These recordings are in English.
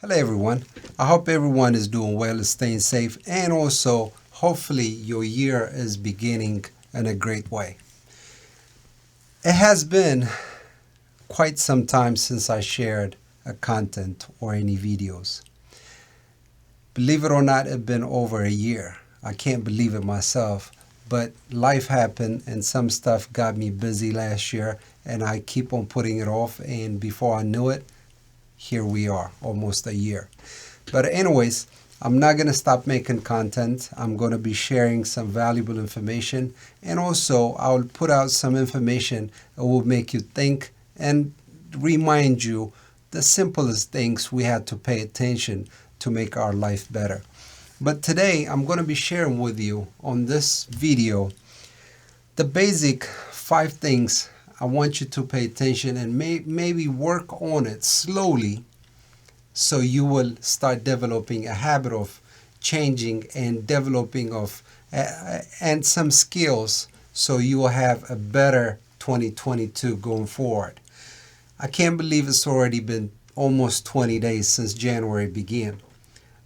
Hello everyone. I hope everyone is doing well, is staying safe, and also hopefully your year is beginning in a great way. It has been quite some time since I shared a content or any videos. Believe it or not, it's been over a year. I can't believe it myself, but life happened and some stuff got me busy last year and I keep on putting it off, and before I knew it, here we are, almost a year. But anyways, I'm not going to stop making content. I'm going to be sharing some valuable information, and also I'll put out some information that will make you think and remind you the simplest things we had to pay attention to make our life better. But today I'm going to be sharing with you on this video the basic 5 things I want you to pay attention and maybe work on it slowly so you will start developing a habit of changing and developing of and some skills so you will have a better 2022 going forward. I can't believe it's already been almost 20 days since January began,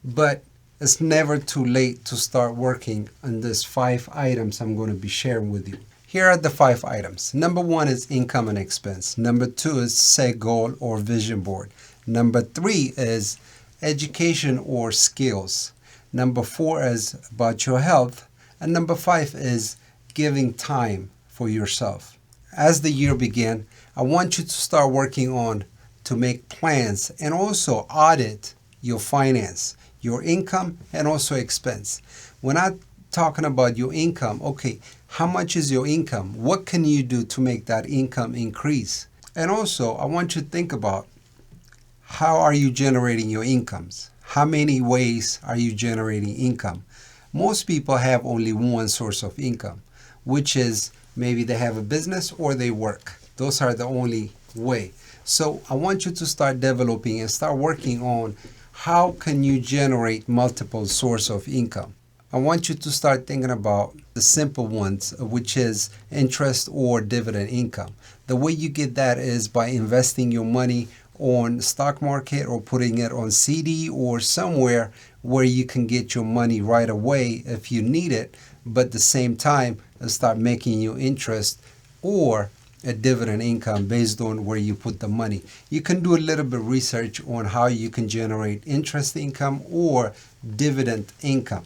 but it's never too late to start working on these 5 items I'm going to be sharing with you. Here are the 5 items. Number 1 is income and expense. Number 2 is set goal or vision board. Number 3 is education or skills. Number 4 is about your health. And number 5 is giving time for yourself. As the year began, I want you to start working on to make plans and also audit your finance, your income and also expense. When I'm talking about your income, okay, how much is your income? What can you do to make that income increase? And also, I want you to think about how are you generating your incomes? How many ways are you generating income? Most people have only one source of income, which is maybe they have a business or they work. Those are the only way. So I want you to start developing and start working on how can you generate multiple sources of income. I want you to start thinking about the simple ones, which is interest or dividend income. The way you get that is by investing your money on stock market or putting it on CD or somewhere where you can get your money right away if you need it, but at the same time start making you interest or a dividend income based on where you put the money. You can do a little bit of research on how you can generate interest income or dividend income.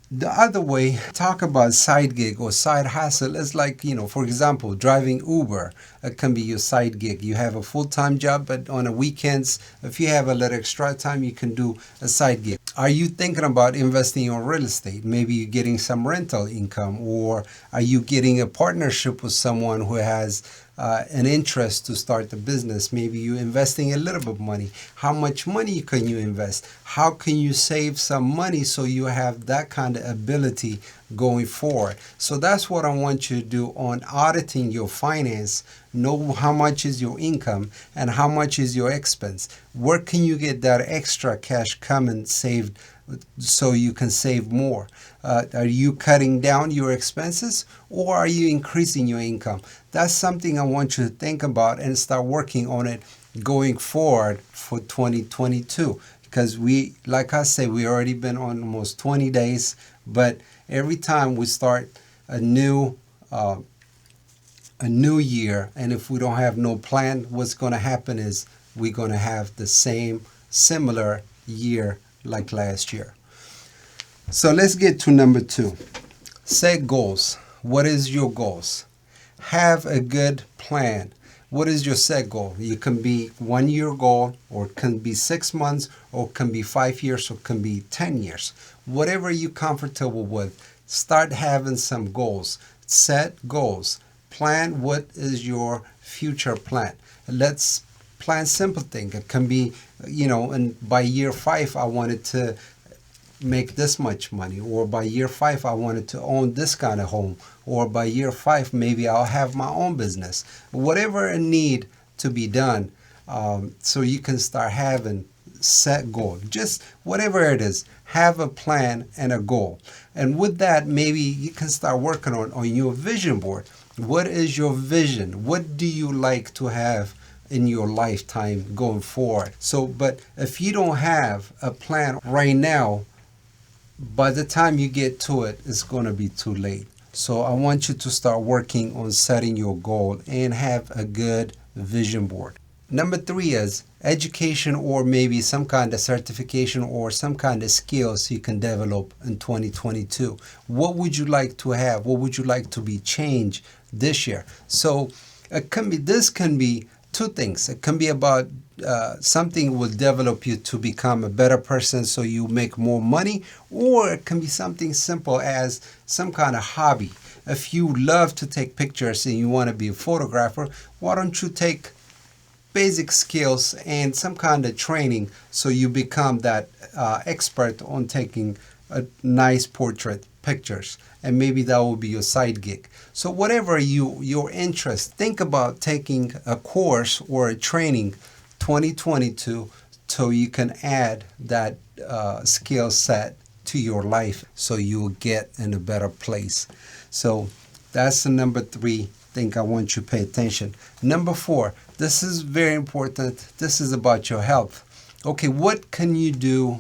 The other way, talk about side gig or side hustle is like, for example, driving Uber. It can be your side gig. You have a full-time job, but on the weekends, if you have a little extra time, you can do a side gig. Are you thinking about investing in real estate? Maybe you're getting some rental income, or are you getting a partnership with someone who has an interest to start the business? Maybe you're investing a little bit of money. How much money can you invest? How can you save some money so you have that kind of ability going forward? So that's what I want you to do on auditing your finance. Know how much is your income and how much is your expense. Where can you get that extra cash coming saved so you can save more? Are you cutting down your expenses or are you increasing your income? That's something I want you to think about and start working on it going forward for 2022. Because like I say, we already been on almost 20 days, but every time we start a new year, and if we don't have no plan, what's going to happen is we're going to have the same similar year like last year. So let's get to number 2. Set goals. What is your goals? Have a good plan. What is your set goal? It can be 1 year goal, or it can be 6 months, or it can be 5 years, or it can be 10 years. Whatever you're comfortable with, start having some goals. Set goals. Plan what is your future plan. Let's plan simple things. It can be, and by year 5, I wanted to make this much money, or by year 5 I wanted to own this kind of home, or by year 5 maybe I'll have my own business. Whatever a need to be done, so you can start having set goal. Just whatever it is, have a plan and a goal. And with that, maybe you can start working on your vision board. What is your vision? What do you like to have in your lifetime going forward. So, but if you don't have a plan right now, by the time you get to it, it's going to be too late. So I want you to start working on setting your goal and have a good vision board. Number three is education, or maybe some kind of certification or some kind of skills you can develop in 2022. What would you like to have? What would you like to be changed this year? So this can be two things. It can be about something will develop you to become a better person so you make more money, or it can be something simple as some kind of hobby. If you love to take pictures and you want to be a photographer, why don't you take basic skills and some kind of training so you become that expert on taking a nice portrait pictures, and maybe that will be your side gig. So whatever your interest, think about taking a course or a training 2022 so you can add that skill set to your life so you will get in a better place. So that's the number three thing I want you to pay attention. Number four, this is very important. This is about your health. Okay, what can you do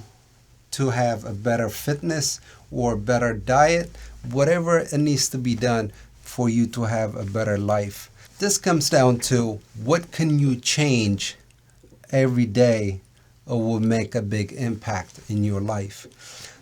to have a better fitness or better diet? Whatever it needs to be done for you to have a better life. This comes down to what can you change every day or will make a big impact in your life.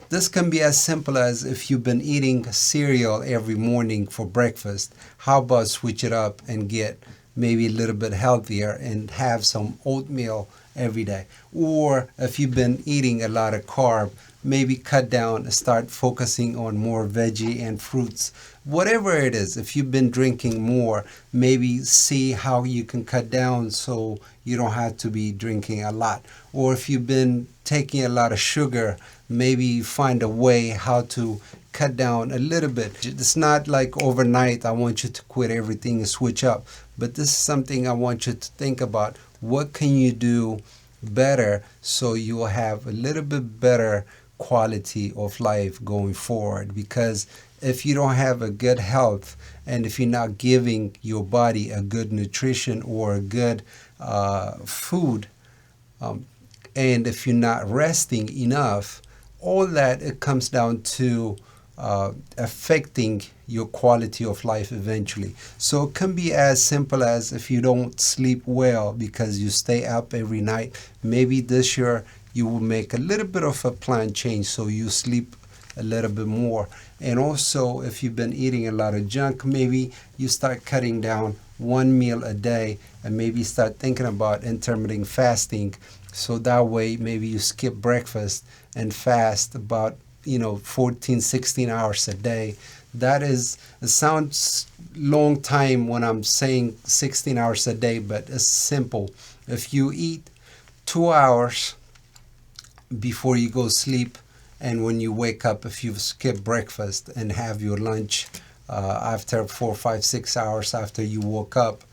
This can be as simple as if you've been eating cereal every morning for breakfast, how about switch it up and get maybe a little bit healthier and have some oatmeal every day. Or if you've been eating a lot of carb, maybe cut down and start focusing on more veggie and fruits. Whatever it is, if you've been drinking more, maybe see how you can cut down so you don't have to be drinking a lot. Or if you've been taking a lot of sugar, maybe find a way how to cut down a little bit. It's not like overnight I want you to quit everything and switch up, but this is something I want you to think about. What can you do better so you will have a little bit better quality of life going forward? Because if you don't have a good health and if you're not giving your body a good nutrition or a good food, and if you're not resting enough, all that it comes down to affecting your quality of life eventually. So it can be as simple as if you don't sleep well because you stay up every night, maybe this year you will make a little bit of a plan change so you sleep a little bit more. And also if you've been eating a lot of junk, maybe you start cutting down one meal a day and maybe start thinking about intermittent fasting. So that way maybe you skip breakfast and fast about 14, 16 hours a day. That is, it sounds long time when I'm saying 16 hours a day, but it's simple. If you eat 2 hours before you go sleep, and when you wake up, if you skip breakfast and have your lunch after 4, 5, 6 hours after you woke up,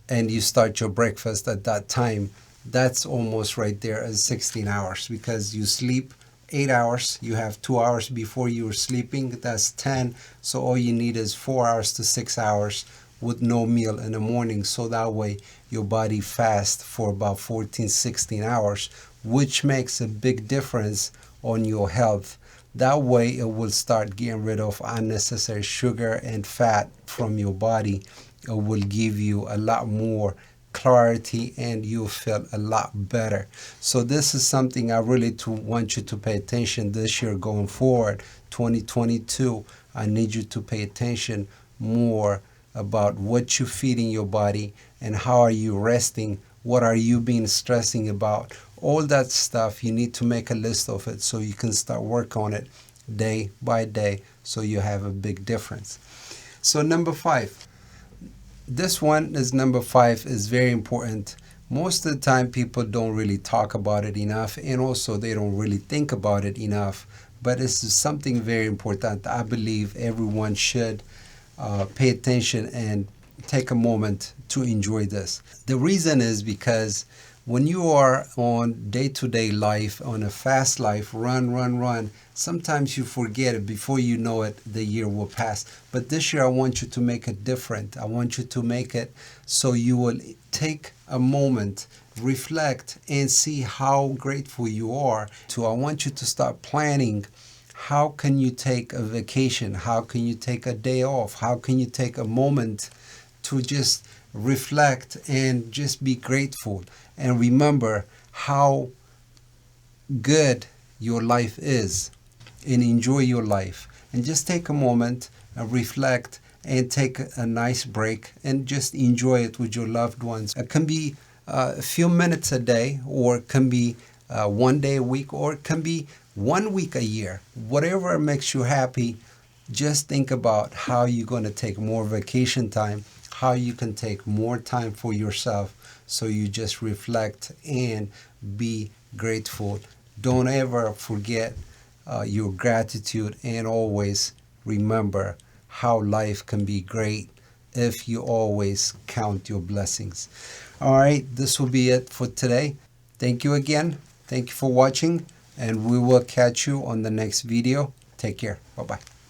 and you start your breakfast at that time, that's almost right there as 16 hours because you sleep 8 hours, you have 2 hours before you were sleeping, that's 10. So all you need is 4 hours to 6 hours with no meal in the morning. So that way your body fasts for about 14, 16 hours, which makes a big difference on your health. That way it will start getting rid of unnecessary sugar and fat from your body. It will give you a lot more clarity and you'll feel a lot better. So this is something I really want you to pay attention this year going forward, 2022. I need you to pay attention more about what you're feeding your body and how are you resting, what are you being stressing about. All that stuff, you need to make a list of it so you can start work on it day by day so you have a big difference. So number 5. This one is number 5 is very important. Most of the time people don't really talk about it enough, and also they don't really think about it enough, but it's something very important. I believe everyone should pay attention and take a moment to enjoy this. The reason is because When you are on day-to-day life, on a fast life, run, sometimes you forget it. Before you know it, the year will pass. But this year, I want you to make it different. I want you to make it so you will take a moment, reflect, and see how grateful you are. So I want you to start planning. How can you take a vacation? How can you take a day off? How can you take a moment to just reflect and just be grateful and remember how good your life is and enjoy your life? And just take a moment and reflect and take a nice break and just enjoy it with your loved ones. It can be a few minutes a day, or it can be one day a week, or it can be 1 week a year. Whatever makes you happy, just think about how you're going to take more vacation time, how you can take more time for yourself, so you just reflect and be grateful. Don't ever forget your gratitude, and always remember how life can be great if you always count your blessings. All right, this will be it for today. Thank you again. Thank you for watching, and we will catch you on the next video. Take care. Bye-bye.